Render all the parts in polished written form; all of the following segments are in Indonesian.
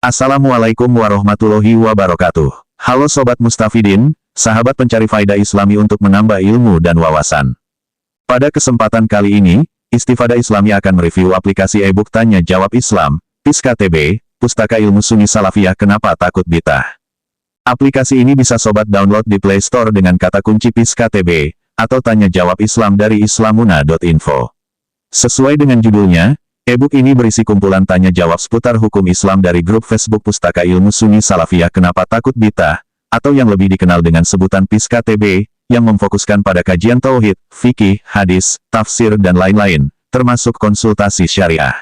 Assalamualaikum warahmatullahi wabarakatuh. Halo Sobat Mustafidin, sahabat pencari faedah Islami untuk menambah ilmu dan wawasan. Pada kesempatan kali ini, Istifadah Islami akan mereview aplikasi e-book Tanya Jawab Islam, PIS-KTB, Pustaka Ilmu Sunni Salafiyah Kenapa Takut Bid'ah. Aplikasi ini bisa Sobat download di Play Store dengan kata kunci PIS-KTB, atau Tanya Jawab Islam dari islamuna.info. Sesuai dengan judulnya, e-book ini berisi kumpulan tanya-jawab seputar hukum Islam dari grup Facebook Pustaka Ilmu Sunni Salafiyah Kenapa Takut Bid'ah, atau yang lebih dikenal dengan sebutan PIS-KTB, yang memfokuskan pada kajian tauhid, fikih, hadis, tafsir dan lain-lain, termasuk konsultasi syariah.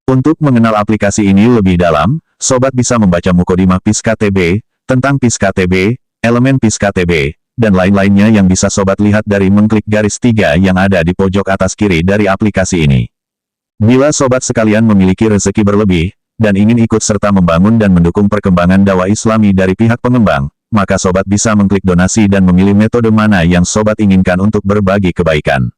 Untuk mengenal aplikasi ini lebih dalam, Sobat bisa membaca Mukodimah PIS-KTB, tentang PIS-KTB, elemen PIS-KTB, dan lain-lainnya yang bisa Sobat lihat dari mengklik garis 3 yang ada di pojok atas kiri dari aplikasi ini. Bila Sobat sekalian memiliki rezeki berlebih, dan ingin ikut serta membangun dan mendukung perkembangan dakwah Islami dari pihak pengembang, maka Sobat bisa mengklik donasi dan memilih metode mana yang Sobat inginkan untuk berbagi kebaikan.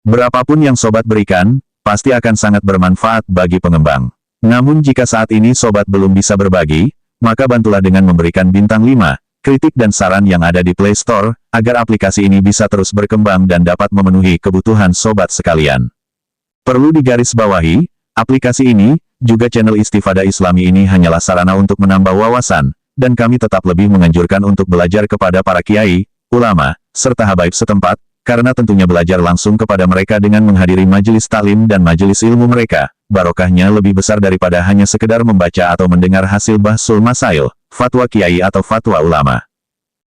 Berapapun yang Sobat berikan, pasti akan sangat bermanfaat bagi pengembang. Namun jika saat ini Sobat belum bisa berbagi, maka bantulah dengan memberikan bintang 5, kritik dan saran yang ada di Play Store, agar aplikasi ini bisa terus berkembang dan dapat memenuhi kebutuhan Sobat sekalian. Perlu digarisbawahi, aplikasi ini, juga channel Istifadah Islami ini hanyalah sarana untuk menambah wawasan, dan kami tetap lebih menganjurkan untuk belajar kepada para kiai, ulama, serta habaib setempat, karena tentunya belajar langsung kepada mereka dengan menghadiri majelis taklim dan majelis ilmu mereka, barokahnya lebih besar daripada hanya sekedar membaca atau mendengar hasil bahsul masail, fatwa kiai atau fatwa ulama.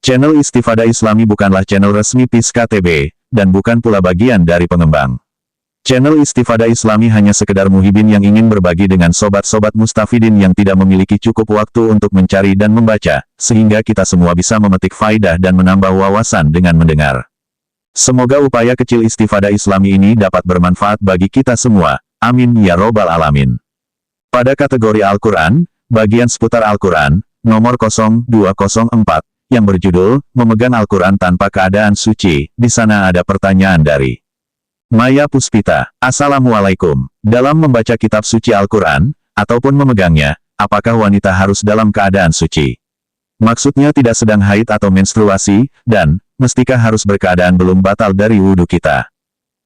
Channel Istifadah Islami bukanlah channel resmi PIS-KTB, dan bukan pula bagian dari pengembang. Channel Istifadah Islami hanya sekedar muhibin yang ingin berbagi dengan sobat-sobat mustafidin yang tidak memiliki cukup waktu untuk mencari dan membaca, sehingga kita semua bisa memetik faidah dan menambah wawasan dengan mendengar. Semoga upaya kecil Istifadah Islami ini dapat bermanfaat bagi kita semua. Amin ya robbal alamin. Pada kategori Al-Quran, bagian seputar Al-Quran, nomor 0204, yang berjudul, Memegang Al-Quran Tanpa Keadaan Suci, di sana ada pertanyaan dari Maya Puspita. Assalamualaikum. Dalam membaca kitab suci Al-Quran, ataupun memegangnya, apakah wanita harus dalam keadaan suci? Maksudnya tidak sedang haid atau menstruasi, dan, mestikah harus berkeadaan belum batal dari wudhu kita?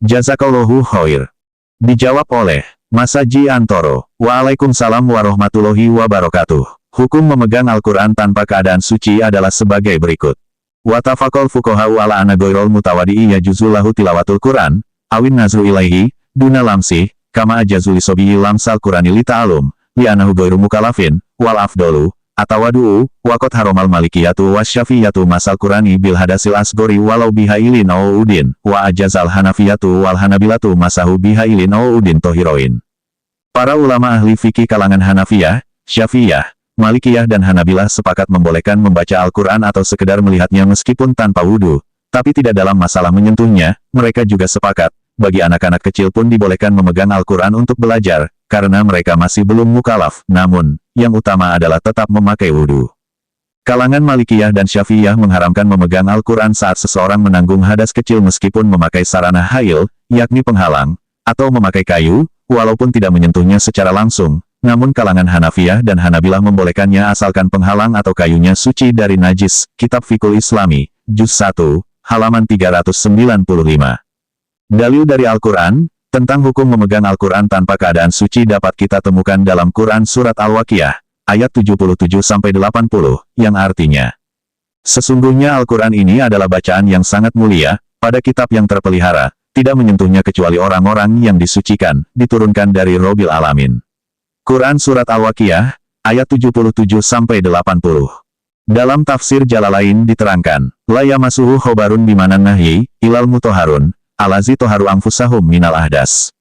Jazakallahu khair. Dijawab oleh Masaji Antoro. Waalaikumsalam warahmatullahi wabarakatuh. Hukum memegang Al-Quran tanpa keadaan suci adalah sebagai berikut. Watafakol fukoha'u ala ana goirol mutawadi'i yajuzullahu tilawatul Quran, awin nazru ilaihi, duna lamsih, kama ajazuli sobihi lamsal Qurani li ta'alum, li'anahu goiru mukalafin, wal afdolu, atawadu'u, wakot haromal malikiyatu wasyafiyatu masal Qurani bil hadasil asgori walau biha ilin au udin, wa ajazal hanafiyatu wal hanabilatu masahu biha ilin au udin tohiroin. Para ulama ahli fikih kalangan Hanafiyah, Syafiyah, Malikiyah dan Hanabilah sepakat membolehkan membaca Al-Quran atau sekedar melihatnya meskipun tanpa wudhu, tapi tidak dalam masalah menyentuhnya. Mereka juga sepakat, bagi anak-anak kecil pun dibolehkan memegang Al-Quran untuk belajar, karena mereka masih belum mukalaf, namun, yang utama adalah tetap memakai wudhu. Kalangan Malikiyah dan Syafi'iyah mengharamkan memegang Al-Quran saat seseorang menanggung hadas kecil meskipun memakai sarana hail, yakni penghalang, atau memakai kayu, walaupun tidak menyentuhnya secara langsung. Namun kalangan Hanafiyah dan Hanabilah membolehkannya asalkan penghalang atau kayunya suci dari najis. Kitab Fiqhul Islami, Juz 1, halaman 395. Dalil dari Al-Quran, tentang hukum memegang Al-Quran tanpa keadaan suci dapat kita temukan dalam Quran Surat Al-Waqiah, ayat 77-80, yang artinya, sesungguhnya Al-Quran ini adalah bacaan yang sangat mulia, pada kitab yang terpelihara, tidak menyentuhnya kecuali orang-orang yang disucikan, diturunkan dari Robbil Alamin. Quran Surat Al-Waqiah, ayat 77-80. Dalam tafsir Jalalain diterangkan, La yamasuhu khobarun bimanan nahyi, ilal mutoharun, alazi toharu angfusahum minal ahdas.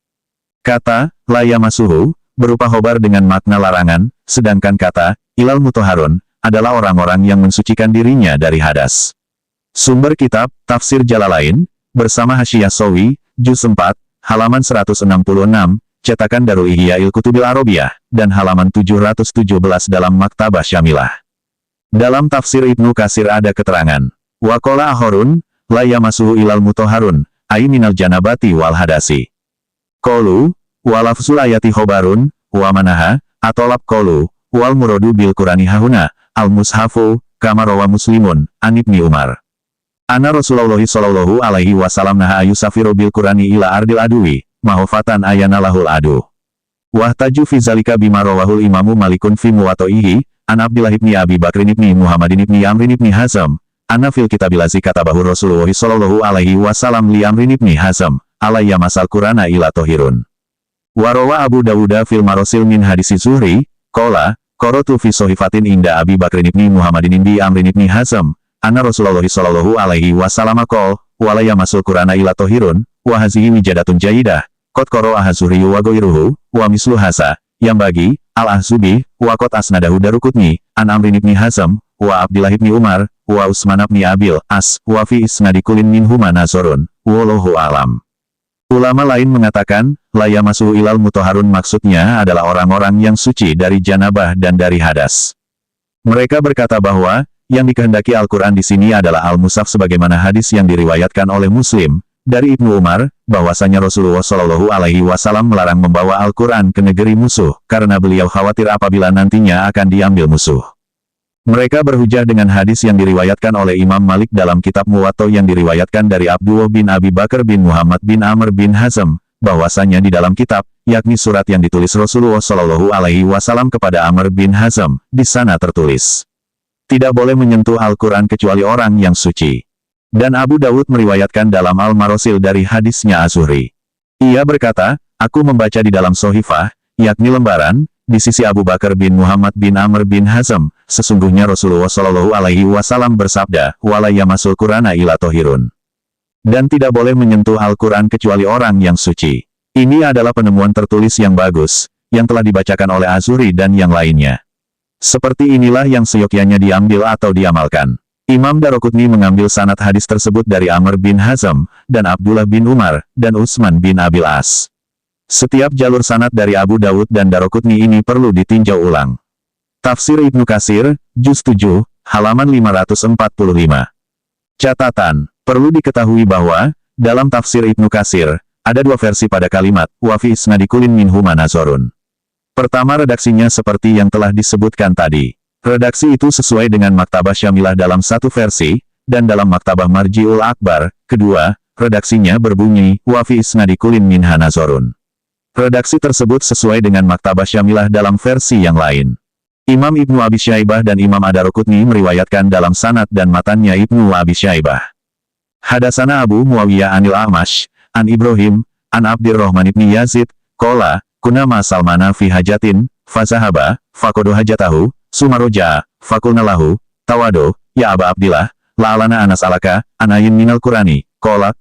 Kata, La yamasuhu, berupa khobar dengan makna larangan, sedangkan kata, ilal mutoharun, adalah orang-orang yang mensucikan dirinya dari hadas. Sumber kitab, Tafsir Jalalain, bersama Hasyiyah Sawi, Juz 4, halaman 166, cetakan Darul Ihya'il Kutubil Arabiyah, dan halaman 717 dalam Maktabah Syamilah. Dalam tafsir Ibnu Katsir ada keterangan, Waqala ahorun, la yamasuhu ilal mutoharun, ay minal janabati wal hadasi. Qalu, walafzul ayati khobarun, wa manaha, atolab qalu, wal muradu bil Qur'ani hahuna, al-mushafu, kama rawa Muslimun, an Ibni Umar. Ana Rasulullah sallallahu alaihi wasallam naha ayusafiru bil Qur'ani ila ardil aduwi, mahofatan ayana lahul adu. Wahtaju fi zalika bima rawahul imamu Malikun fi muwattaihi, an Abdillah ibni Abi Bakrin ibni Muhammadin ibni Amrin ibni Hazm, ana fil kitabilazi katabahu Rasulullah sallallahu alaihi wasallam li Amrin ibni Hazm, alayya masal Qur'ana ila tohirun. Warawa Abu Dawuda fil marosil min hadisi Zuhri, kola, korotu fi sohifatin inda Abi Bakrin ibni Muhammadin ibni Amrin ibni Hazm, anna Rasulullah sallallahu alaihi wasallam qol, walaya masul Qur'ana ila tohirun, wa hazihi wijadatun jayidah, qad qara'a Zuhri wa ghairuhu, wa mislu hasa, yang bagi, al-Ahzubi, wa qad asnadahu Daruqutni, an Amrin ibni Hazm, wa Abdillah ibni Umar, wa Utsman ibni Abil As, wa fi isnadi kullin minhuma nazarun, wallahu alam. Ulama lain mengatakan, la yamasuhu ilal mutahharun maksudnya adalah orang-orang yang suci dari janabah dan dari hadas. Mereka berkata bahwa, yang dikehendaki Al-Quran di sini adalah Al-Mushaf sebagaimana hadis yang diriwayatkan oleh Muslim, dari Ibnu Umar, bahwasanya Rasulullah Shallallahu Alaihi Wasallam melarang membawa Al-Quran ke negeri musuh, karena beliau khawatir apabila nantinya akan diambil musuh. Mereka berhujah dengan hadis yang diriwayatkan oleh Imam Malik dalam kitab Muwatta yang diriwayatkan dari Abdullah bin Abi Bakar bin Muhammad bin Amr bin Hazm, bahwasanya di dalam kitab, yakni surat yang ditulis Rasulullah Shallallahu Alaihi Wasallam kepada Amr bin Hazm, di sana tertulis, tidak boleh menyentuh Al-Quran kecuali orang yang suci. Dan Abu Dawud meriwayatkan dalam Al-Marosil dari hadisnya Az-Zuhri. Ia berkata, aku membaca di dalam sohifah, yakni lembaran, di sisi Abu Bakar bin Muhammad bin Amr bin Hazm, sesungguhnya Rasulullah Shallallahu Alaihi Wasallam bersabda, wala yamasul Qur'ana ila tohirun. Dan tidak boleh menyentuh Al-Quran kecuali orang yang suci. Ini adalah penemuan tertulis yang bagus, yang telah dibacakan oleh Az-Zuhri dan yang lainnya. Seperti inilah yang seyogyanya diambil atau diamalkan. Imam Daruqutni mengambil sanad hadis tersebut dari Amr bin Hazm, dan Abdullah bin Umar, dan Utsman bin Abil As. Setiap jalur sanad dari Abu Dawud dan Daruqutni ini perlu ditinjau ulang. Tafsir Ibnu Katsir, Juz 7, halaman 545. Catatan, perlu diketahui bahwa, dalam tafsir Ibnu Katsir, ada dua versi pada kalimat, wa fi isnadi kullin minhuma nazarun. Pertama redaksinya seperti yang telah disebutkan tadi. Redaksi itu sesuai dengan Maktabah Syamilah dalam satu versi, dan dalam Maktabah Marji'ul Akbar, kedua, redaksinya berbunyi, wa fi isnadi kullin minha nazarun. Redaksi tersebut sesuai dengan Maktabah Syamilah dalam versi yang lain. Imam Ibnu Abi Syaibah dan Imam Ad-Daruqutni meriwayatkan dalam sanad dan matannya Ibnu Abi Syaibah. Hadasana Abu Muawiyah anil A'mash, an Ibrahim, an Abdirrahman ibni Yazid, kola, kunama Salmana fi hajatin, fazahaba, fakodo hajatahu, sumaroja, fakulna lahu, tawado, ya Aba Abdillah, la'alana anas alaka, anayin minal Qurani, kola,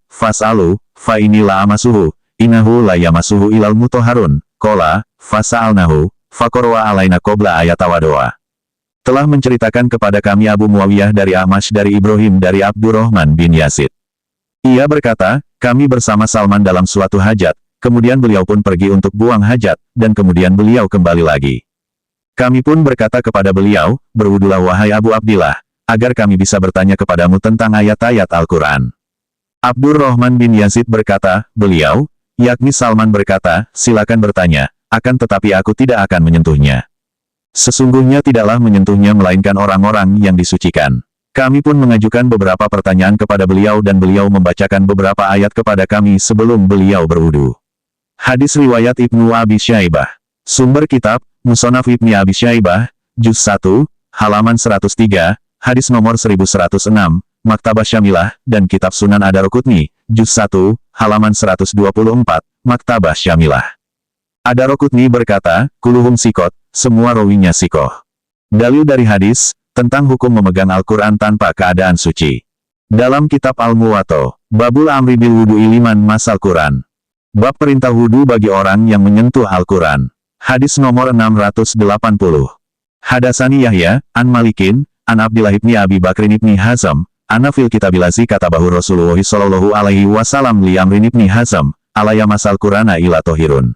fas'alu, fa ini la'amasuhu, inahu la yamasuhu ilal mutoharun, kola, fasa'alnahu, fakorwa alaina qobla ayat tawadoa. Telah menceritakan kepada kami Abu Muawiyah dari A'mash dari Ibrahim dari Abdurrahman bin Yazid. Ia berkata, kami bersama Salman dalam suatu hajat, kemudian beliau pun pergi untuk buang hajat, dan kemudian beliau kembali lagi. Kami pun berkata kepada beliau, berwudulah wahai Abu Abdillah, agar kami bisa bertanya kepadamu tentang ayat-ayat Al-Quran. Abdurrahman bin Yazid berkata, beliau, yakni Salman berkata, silakan bertanya, akan tetapi aku tidak akan menyentuhnya. Sesungguhnya tidaklah menyentuhnya melainkan orang-orang yang disucikan. Kami pun mengajukan beberapa pertanyaan kepada beliau dan beliau membacakan beberapa ayat kepada kami sebelum beliau berwudu. Hadis riwayat Ibnu Abi Syaibah. Sumber kitab, Musonaf Ibni Abi Syaibah, Juz 1, halaman 103, hadis nomor 1106, Maktabah Syamilah, dan kitab Sunan Ad-Daruqutni, Juz 1, halaman 124, Maktabah Syamilah. Ad-Daruqutni berkata, kuluhum sikot, semua rawinya sikoh. Dalil dari hadis, tentang hukum memegang Al-Quran tanpa keadaan suci. Dalam kitab Al-Muwatta, Babul Amri bil Wudu'i liman masal Quran. Bab perintah wudu bagi orang yang menyentuh Al-Quran. Hadis nomor 680. Hadasani Yahya, an Malikin, an Abdillah ibni Abi Bakrin ibni Hazm, ana fil kitabilazi katabahu Rasulullah Shallallahu Alaihi Wasallam li Amrin ibni Hazm, alaya masal Qur'ana ila tohirun.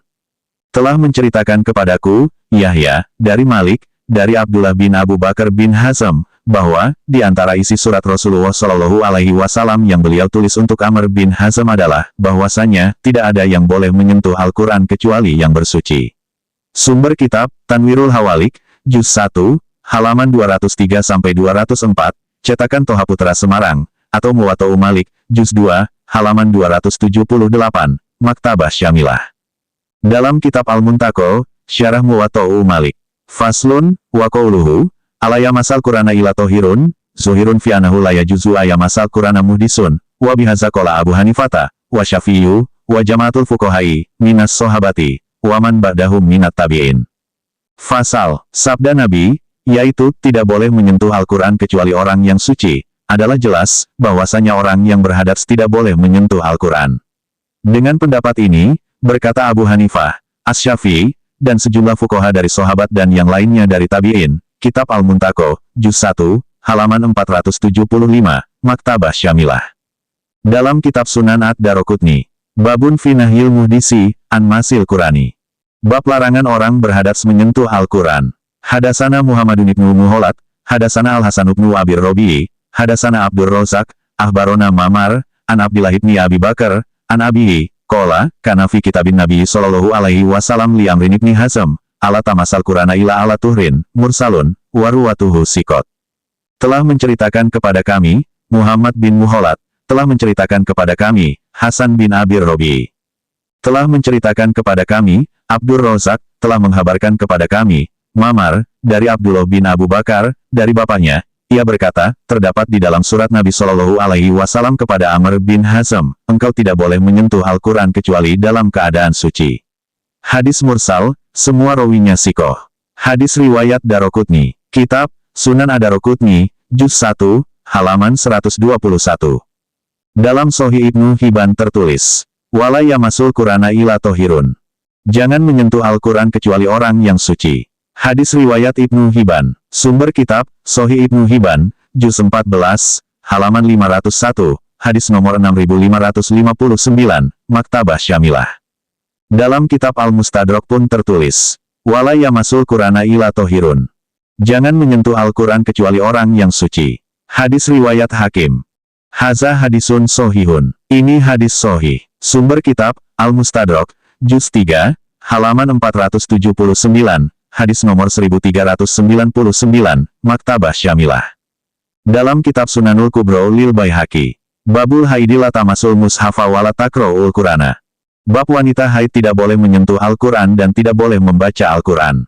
Telah menceritakan kepadaku, Yahya, dari Malik, dari Abdullah bin Abu Bakar bin Hazm, bahwa, di antara isi surat Rasulullah Shallallahu Alaihi Wasallam yang beliau tulis untuk Amr bin Hazm adalah, bahwasanya, tidak ada yang boleh menyentuh Al-Quran kecuali yang bersuci. Sumber kitab, Tanwirul Hawalik, Juz 1, halaman 203-204, cetakan Toha Putra Semarang, atau Muwatta'u Malik, Juz 2, halaman 278, Maktabah Syamilah. Dalam kitab Al-Muntaqo, Syarah Muwatta'u Malik. Faslun, wa qauluhu, alayamasal Qur'ana ila tohirun, zuhirun fi anahu la yajuzu ayamasal Qur'ana muhdisun, wa bihaza qala Abu Hanifata, wa Syafi'iyyu, wa jamaatul fuqahai, minas sahabati, wa man ba'dahum minat tabi'in. Fasal, sabda Nabi, yaitu tidak boleh menyentuh Al-Quran kecuali orang yang suci, adalah jelas, bahwasanya orang yang berhadas tidak boleh menyentuh Al-Quran. Dengan pendapat ini, berkata Abu Hanifah, Asy-Syafi'i, dan sejumlah fuqaha dari sahabat dan yang lainnya dari tabi'in, kitab Al-Muntaqo, Juz 1, halaman 475, Maktabah Syamilah. Dalam kitab Sunan Ad-Daraqutni, Babun fi nahyil muhdisi, an masil Qur'ani. Bab larangan orang berhadas menyentuh Al-Quran. Hadasana Muhammadun ibnu Muholat, hadasana Al-Hasan ibnu Abir Robi'i, hadasana Abdur Rozak, ahbarona Mamar, an Abdillah ibni Abi Bakar, an Abihi, Kola, kana fi kitabin Nabi sallallahu alaihi wasallam li Amrin ibni Hazm, ala tamasal Qur'ana ila ala tuhrin, mursalun, waruwatuhu sikot. Telah menceritakan kepada kami, Muhammad bin Muholat, telah menceritakan kepada kami, Hasan bin Abir Robi'i. Telah menceritakan kepada kami, Abdur Rozak, telah menghabarkan kepada kami, Mamar, dari Abdullah bin Abu Bakar, dari bapaknya, ia berkata, terdapat di dalam surat Nabi Shallallahu Alaihi Wasallam kepada Amr bin Hazm, engkau tidak boleh menyentuh Al-Quran kecuali dalam keadaan suci. Hadis mursal, semua rawinya sikoh. Hadis riwayat Daraqutni, kitab, Sunan Ad-Daraqutni, Juz 1, halaman 121. Dalam Sahih Ibnu Hibban tertulis, wala yamasul Qur'ana ila tohirun. Jangan menyentuh Al-Quran kecuali orang yang suci. Hadis riwayat Ibnu Hibban. Sumber kitab, Sahih Ibnu Hibban, Juz 14, halaman 501, hadis nomor 6559, Maktabah Syamilah. Dalam kitab Al-Mustadrak pun tertulis, wala yamasul Qur'ana ila tohirun. Jangan menyentuh Al-Quran kecuali orang yang suci. Hadis riwayat Hakim. Haza hadisun sohihun. Ini hadis sohih. Sumber kitab, Al-Mustadrak, Juz 3, halaman 479, hadis nomor 1399, Maktabah Syamilah. Dalam kitab Sunanul Kubro lil Baihaqi, Babul Haidi la tamasul mushafa wala takro'ul Qur'ana. Bab wanita haid tidak boleh menyentuh Al-Quran dan tidak boleh membaca Al-Quran.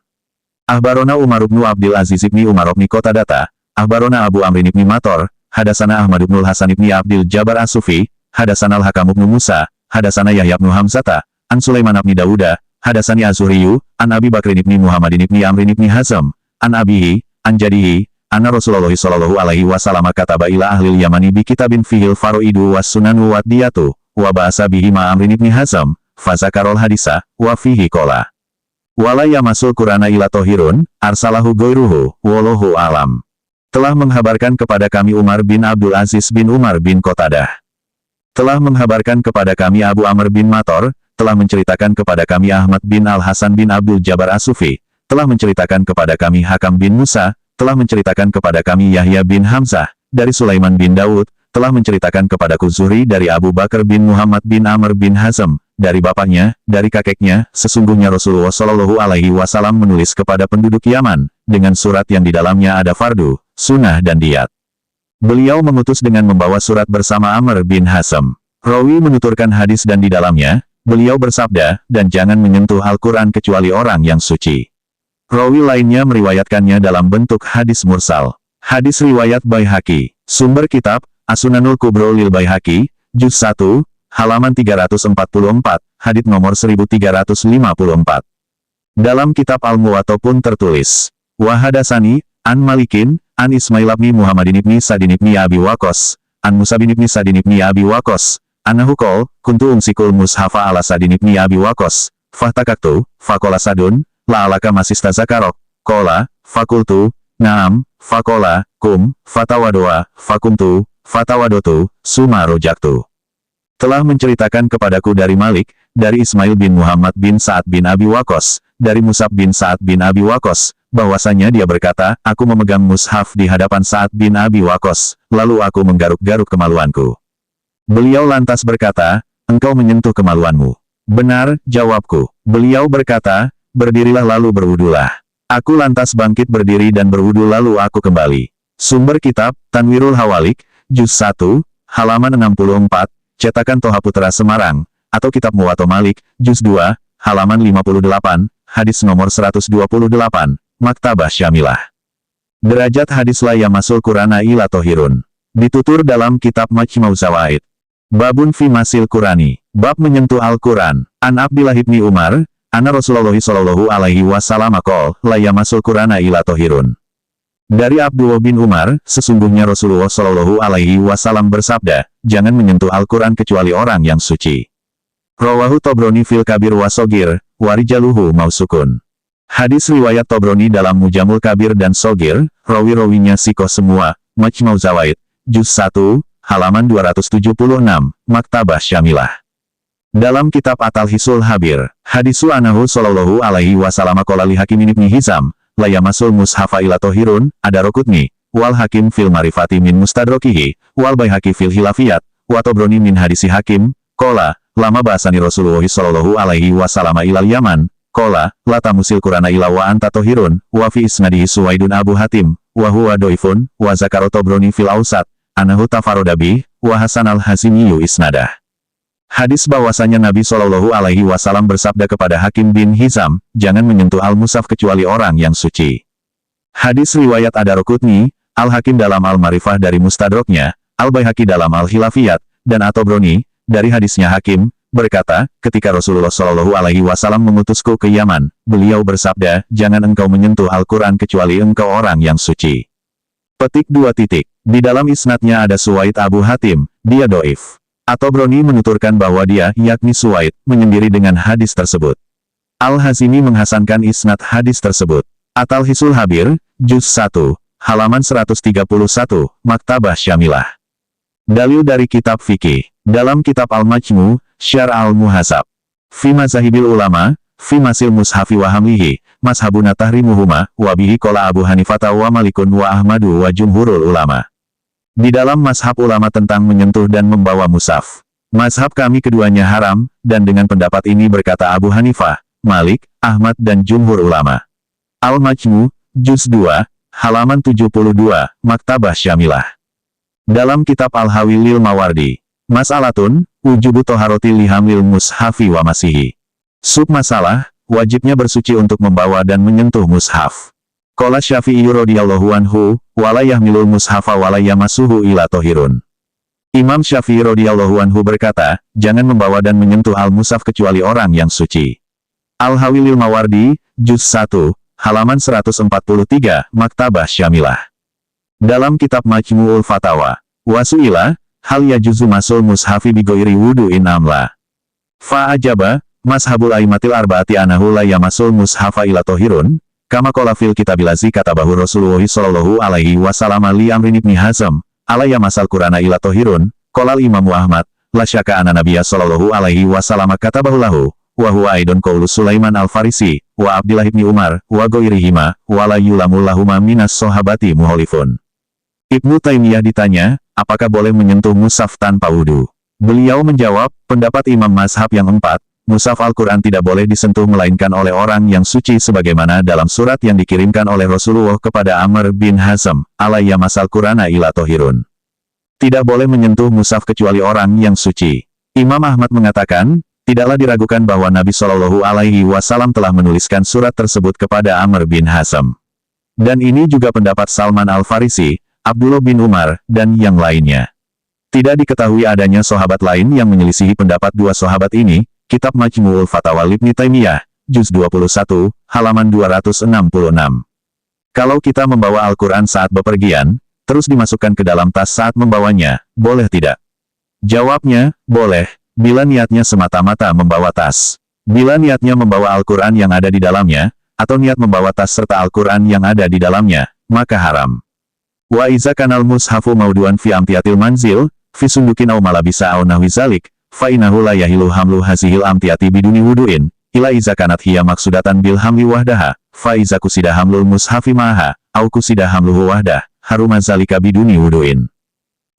Ahbarona Umar ibn Abdil Aziz ibn Umar ibn Qotadata, Ahbarona Abu Amrin ibn Mator, hadasana Ahmad ibn Hasan ibn Abdil Jabar As-Sufi, hadasana Al-Hakam ibn Musa, hadasana Yahya ibn Hamzata, an Sulaiman ibn Dawuda, hadasani Az-Zuhriyu, an Abi Bakrin ibni Muhammadin ibni Amrin ibni Hazm, an Abihi, an Jadihi, anna Rasulullah sallallahu alaihi wasallam kataba ila ahlil Yamani bi kitabin fihil faroidu was sunanu wad diyatu, wa ba'asa bihi ma Amrin ibni Hazm, fazakarol hadisa, wa fihi kola. Wala yamasul Qur'ana ila tohirun, arsalahu goiruhu, wallahu alam. Telah menghabarkan kepada kami Umar bin Abdul Aziz bin Umar bin Qatadah. Telah menghabarkan kepada kami Abu Amr bin Mator, telah menceritakan kepada kami Ahmad bin Al-Hasan bin Abdul Jabar As-Sufi, telah menceritakan kepada kami Hakam bin Musa, telah menceritakan kepada kami Yahya bin Hamzah, dari Sulaiman bin Daud, telah menceritakan kepadaku Zuhri dari Abu Bakar bin Muhammad bin Amr bin Hazm, dari bapaknya, dari kakeknya, sesungguhnya Rasulullah Shallallahu Alaihi Wasallam menulis kepada penduduk Yaman, dengan surat yang di dalamnya ada fardu, sunnah dan diyat. Beliau mengutus dengan membawa surat bersama Amr bin Hazm. Rawi menuturkan hadis dan di dalamnya, beliau bersabda, dan jangan menyentuh Al-Quran kecuali orang yang suci. Rawi lainnya meriwayatkannya dalam bentuk hadis mursal. Hadis riwayat Baihaqi. Sumber kitab, As-Sunanul Kubro lil Baihaqi, Juz 1, halaman 344, hadits nomor 1354. Dalam kitab Al-Muwatta pun tertulis, Wahadasani, an Malikin, an Ismail ibni Muhammadin ibni Sadin ibni Abi Waqqas, an Musa bin ibni Sadin ibni Abi Waqqas, Anahu qol, kuntu umsikul mushafa ala Sadin ibni Abi Waqqas, fahtakaktu, fakola Sadun, la'alaka masista zakarok, kola, fakultu, naam, fakola, kum, fatawadoa, fakumtu, fatawadotu, suma rojaktu. Telah menceritakan kepadaku dari Malik, dari Ismail bin Muhammad bin Sa'ad bin Abi Waqqas, dari Musab bin Sa'ad bin Abi Waqqas, bahwasanya dia berkata, aku memegang mushaf di hadapan Sa'ad bin Abi Waqqas, lalu aku menggaruk-garuk kemaluanku. Beliau lantas berkata, engkau menyentuh kemaluanmu. Benar, jawabku. Beliau berkata, berdirilah lalu berwudulah. Aku lantas bangkit berdiri dan berwudu lalu aku kembali. Sumber kitab, Tanwirul Hawalik, Juz 1, halaman 64, cetakan Toha Putra Semarang, atau Kitab Muwatta Malik, Juz 2, halaman 58, hadis nomor 128, Maktabah Syamilah. Derajat hadis la yamasul Qur'ana ila tohirun. Ditutur dalam kitab Majma'u Zawaid. Babun fi masil Qur'ani. Bab menyentuh Al-Quran. An Abdillah ibni Umar, anna Rasulullah sallallahu alaihi wasallam qol, la yamasul Qur'ana ila tohirun. Dari Abdullah bin Umar, sesungguhnya Rasulullah sallallahu alaihi wasallam bersabda, jangan menyentuh Al-Quran kecuali orang yang suci. Rawahu Tobroni fil Kabir wa Sogir, warijaluhu mausukun. Hadis riwayat Tobroni dalam Mujamul Kabir dan Sogir, rawi-rawinya sikoh semua, Majma'u Zawaid, Juz 1, halaman 276, Maktabah Syamilah. Dalam kitab At-Talhisul Habir, hadisu anahu sallallahu alaihi wasallam qala li Hakim ibn Hizam, la yamasul mushafa ila tohirun, Ad-Daraqutni, wal Hakim fil Marifati min Mustadrokihi, wal Baihaqi fil Hilafiyat, wa Tobroni min hadisi Hakim, qala, lama bahasani Rasulullah sallallahu alaihi wasallam ilal Yaman, qala, la tamusil Qur'ana ila wa anta tohirun, wa fi isnadihi Suwaidun Abu Hatim, wa huwa doifun, wa zakaro Tobroni fil Ausat, anahu tafarodabi, wa Hasan al-Hazimiyu isnadah. Hadis bahwasanya Nabi Shallallahu Alaihi Wasallam bersabda kepada Hakim bin Hizam, jangan menyentuh al-mushaf kecuali orang yang suci. Hadis riwayat Ad-Daraqutni, Al-Hakim dalam Al-Marifah dari Mustadroknya, Al-Baihaqi dalam Al-Hilafiyat, dan At-Tobroni, dari hadisnya Hakim, berkata, ketika Rasulullah Shallallahu Alaihi Wasallam mengutusku ke Yaman, beliau bersabda, jangan engkau menyentuh Al-Quran kecuali engkau orang yang suci. Petik 2 titik. Di dalam isnadnya ada Suwaid Abu Hatim, dia doif. At-Tobroni menuturkan bahwa dia, yakni Suwaid, menyendiri dengan hadis tersebut. Al-Hazimi menghasankan isnad hadis tersebut. At-Talhisul Habir, Juz 1, halaman 131, Maktabah Syamilah. Dalil dari kitab fikih. Dalam kitab Al-Majmu', Syar' al-Muhasab. Fi mazahibil ulama, fi masil mushafi wa hamlihi, mashabuna tahrimuhuma, wa bihi qala Abu Hanifata wa Malikun wa Ahmadu wa jumhurul ulama. Di dalam mazhab ulama tentang menyentuh dan membawa mushaf. Mazhab kami keduanya haram, dan dengan pendapat ini berkata Abu Hanifah, Malik, Ahmad dan jumhur ulama. Al-Majmu', Juz 2, halaman 72, Maktabah Syamilah. Dalam kitab Al-Hawi lil Mawardi. Mas'alatun, wujubu toharoti lihamlil mushafi wa masihi. Sub masalah, wajibnya bersuci untuk membawa dan menyentuh mushaf. Qala Syafi'i radhiyallahu anhu, wala yahmilul mushafa wala yamassuhu ila tohirun. Imam Syafi'i radhiyallahu anhu berkata, jangan membawa dan menyentuh al-mushaf kecuali orang yang suci. Al-Hawi lil Mawardi, Juz 1, halaman 143, Maktabah Syamilah. Dalam kitab Majmu'ul Fatawa, wasu'ila, hal yajuzu masul mushafi bigoiri wudu'in amla. Fa'ajaba, mashabul aimatil arba'ati anahu la yamasul mushafa ila tohirun, kama qala fil kitabilazi katabahu Rasulullah sallallahu alaihi wasallam li Amrin ibni Hazm, ala yamasal Qur'ana ila tohirun, qala Imam Ahmad, la syaka anna nabiyya sallallahu alaihi wasallam katabahu lahu, wa huwa aidon qaulu Sulaiman al-Farisi, wa Abdillah ibni Umar, wa ghairihima, wa la yulamul lahuma minas sahabati muholifun. Ibnu Taimiyah ditanya, apakah boleh menyentuh mushaf tanpa wudu? Beliau menjawab, pendapat imam mazhab yang 4, mushaf Al-Quran tidak boleh disentuh melainkan oleh orang yang suci sebagaimana dalam surat yang dikirimkan oleh Rasulullah kepada Amr bin Hazm, ala yamasal Qur'ana ila tohirun. Tidak boleh menyentuh mushaf kecuali orang yang suci. Imam Ahmad mengatakan, tidaklah diragukan bahwa Nabi Shallallahu Alaihi Wasallam telah menuliskan surat tersebut kepada Amr bin Hazm. Dan ini juga pendapat Salman al-Farisi, Abdullah bin Umar, dan yang lainnya. Tidak diketahui adanya sahabat lain yang menyelisihi pendapat dua sahabat ini. Kitab Majmu'ul Fatawa Ibnu Taimiyah, Juz 21, halaman 266. Kalau kita membawa Al-Quran saat bepergian, terus dimasukkan ke dalam tas saat membawanya, boleh tidak? Jawabnya, boleh, bila niatnya semata-mata membawa tas. Bila niatnya membawa Al-Quran yang ada di dalamnya, atau niat membawa tas serta Al-Quran yang ada di dalamnya, maka haram. Wa iza kanal mushafu mauduan fi amtiatil manzil, fi sundukin au malabisa au nahwi zalik, fa'inahu la yahilu hamlu hazihil amtiati biduni wudu'in, ila iza kanat hiya maksudatan bil hamli wahdaha, fa'iza kusida hamlul mushafi ma'aha, au kusida hamluhu wahdah, haruma zalika biduni wudu'in.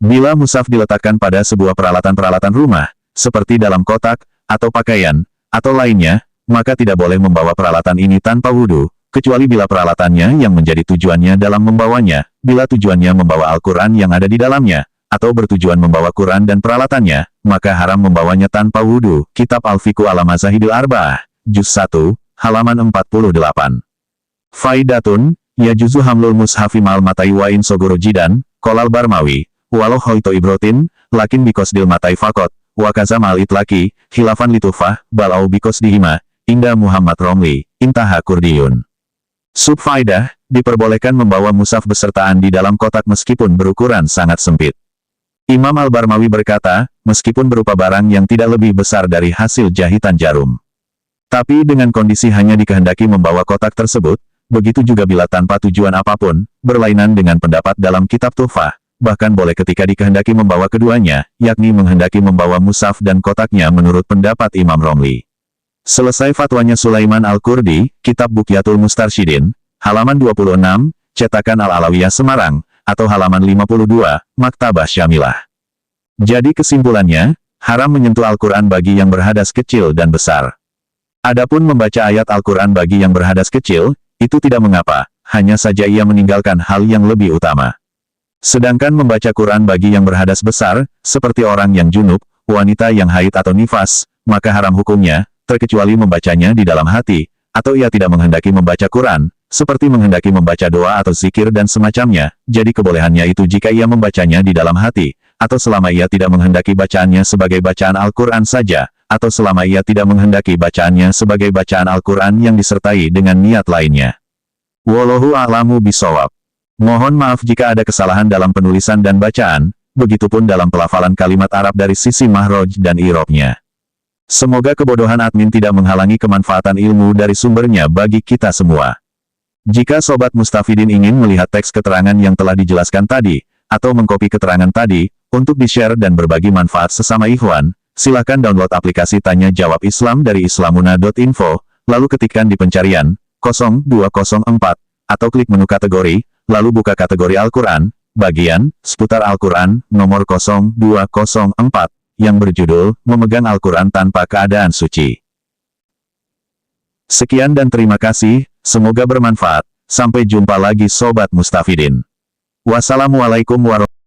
Bila mushaf diletakkan pada sebuah peralatan-peralatan rumah, seperti dalam kotak, atau pakaian, atau lainnya, maka tidak boleh membawa peralatan ini tanpa wudu, kecuali bila peralatannya yang menjadi tujuannya dalam membawanya, bila tujuannya membawa Al-Quran yang ada di dalamnya, atau bertujuan membawa Quran dan peralatannya, maka haram membawanya tanpa wudu. Kitab Al-Fiqhu ala Mazahibil Arba'ah, Juz 1, halaman 48. Faidatun, yajuzu hamlul mushafi mal matai wa in sogoro jidan, kolal Barmawi, walau hoito ibrotin, lakin bikosdil matai fakot, wa kaza mal itlaki, khilafan litufah, balau bikosdihima, inda Muhammad Romli, intaha Kurdiyun. Subfaidah, diperbolehkan membawa mushaf besertaan di dalam kotak meskipun berukuran sangat sempit. Imam Al-Barmawi berkata, meskipun berupa barang yang tidak lebih besar dari hasil jahitan jarum. Tapi dengan kondisi hanya dikehendaki membawa kotak tersebut, begitu juga bila tanpa tujuan apapun, berlainan dengan pendapat dalam kitab Tuhfah, bahkan boleh ketika dikehendaki membawa keduanya, yakni menghendaki membawa mushaf dan kotaknya menurut pendapat Imam Romli. Selesai fatwanya Sulaiman Al-Kurdi, Kitab Buqyatul Mustarsyidin, halaman 26, cetakan Al-Alawiyah Semarang, atau halaman 52, Maktabah Syamilah. Jadi kesimpulannya, haram menyentuh Al-Quran bagi yang berhadas kecil dan besar. Adapun membaca ayat Al-Quran bagi yang berhadas kecil, itu tidak mengapa, hanya saja ia meninggalkan hal yang lebih utama. Sedangkan membaca Quran bagi yang berhadas besar, seperti orang yang junub, wanita yang haid atau nifas, maka haram hukumnya, terkecuali membacanya di dalam hati, atau ia tidak menghendaki membaca Quran, seperti menghendaki membaca doa atau zikir dan semacamnya, jadi kebolehannya itu jika ia membacanya di dalam hati, atau selama ia tidak menghendaki bacaannya sebagai bacaan Al-Quran saja, atau selama ia tidak menghendaki bacaannya sebagai bacaan Al-Quran yang disertai dengan niat lainnya. Wallahu a'lamu bishawab. Mohon maaf jika ada kesalahan dalam penulisan dan bacaan, begitupun dalam pelafalan kalimat Arab dari sisi mahroj dan i'rabnya. Semoga kebodohan admin tidak menghalangi kemanfaatan ilmu dari sumbernya bagi kita semua. Jika Sobat Mustafidin ingin melihat teks keterangan yang telah dijelaskan tadi, atau mengkopi keterangan tadi, untuk di-share dan berbagi manfaat sesama ikhwan, silakan download aplikasi Tanya Jawab Islam dari islamuna.info, lalu ketikkan di pencarian 0204, atau klik menu kategori, lalu buka kategori Al-Quran, bagian seputar Al-Quran, nomor 0204, yang berjudul Memegang Al-Quran Tanpa Keadaan Suci. Sekian dan terima kasih, semoga bermanfaat. Sampai jumpa lagi Sobat Mustafidin. Wassalamualaikum warahmatullahi wabarakatuh.